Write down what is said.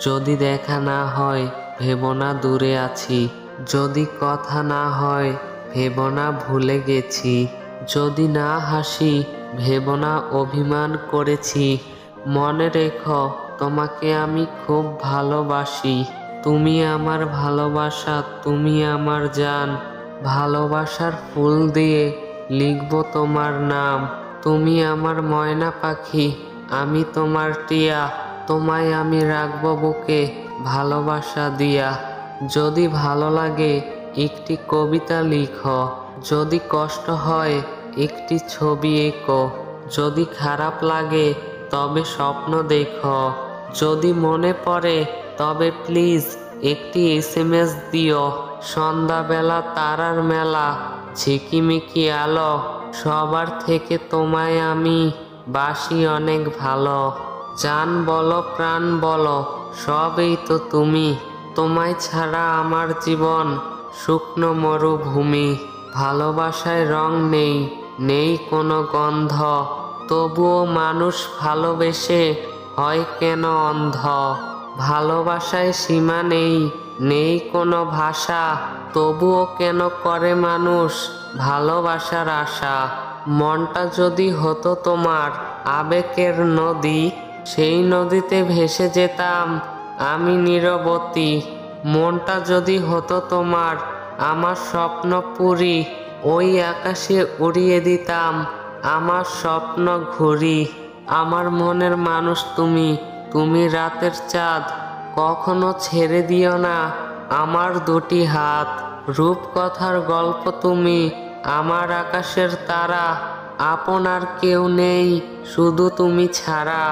যদি দেখা না হয় ভেবো না দূরে আছি, যদি কথা না হয় ভেবো না ভুলে গেছি, যদি না হাসি ভেবো না অভিমান করেছি। মনে রেখো তোমাকে আমি খুব ভালোবাসি, তুমি আমার ভালোবাসা, তুমি আমার জান। ভালোবাসার ফুল দিয়ে লিখবো তোমার নাম, তুমি আমার ময়না পাখি, আমি তোমার টিয়া। তোমায় আমি রাখবো বুকে ভালোবাসা দিয়া। যদি ভালো লাগে একটি কবিতা লিখো, যদি কষ্ট হয় একটি ছবি এঁকো, যদি খারাপ লাগে তবে স্বপ্ন দেখো, যদি মনে পড়ে তবে প্লিজ একটি SMS দিও। সন্ধ্যাবেলা তারার মেলা, ঝিকিমিকি আলো, সবার থেকে তোমায় আমি বাসি অনেক ভালো। জান বলো প্রাণ বলো সবই তো তুমি, তোমায় ছাড়া আমার জীবন শুকনো মরুভূমি। ভালোবাসায় রং নেই, নেই কোনো গন্ধ, তবুও মানুষ ভালোবেসে হয় কেন অন্ধ। ভালোবাসায় সীমা নেই, নেই কোনো ভাষা, তবুও কেন করে মানুষ ভালোবাসার আশা। মনটা যদি হতো তোমার আবেগের নদী, সেই নদীতে ভেসে যেতাম আমি নীরবতী। মনটা যদি হতো তোমার আমার স্বপ্ন পুরী, ওই আকাশে উড়িয়ে দিতাম আমার স্বপ্ন ঘুড়ি। আমার মনের মানুষ তুমি, তুমি রাতের চাঁদ, কখনো ছেড়ে দিও না আমার দুটি হাত। রূপকথার গল্প তুমি, আমার আকাশের তারা, আপনার কেউ নেই শুধু তুমি ছাড়া।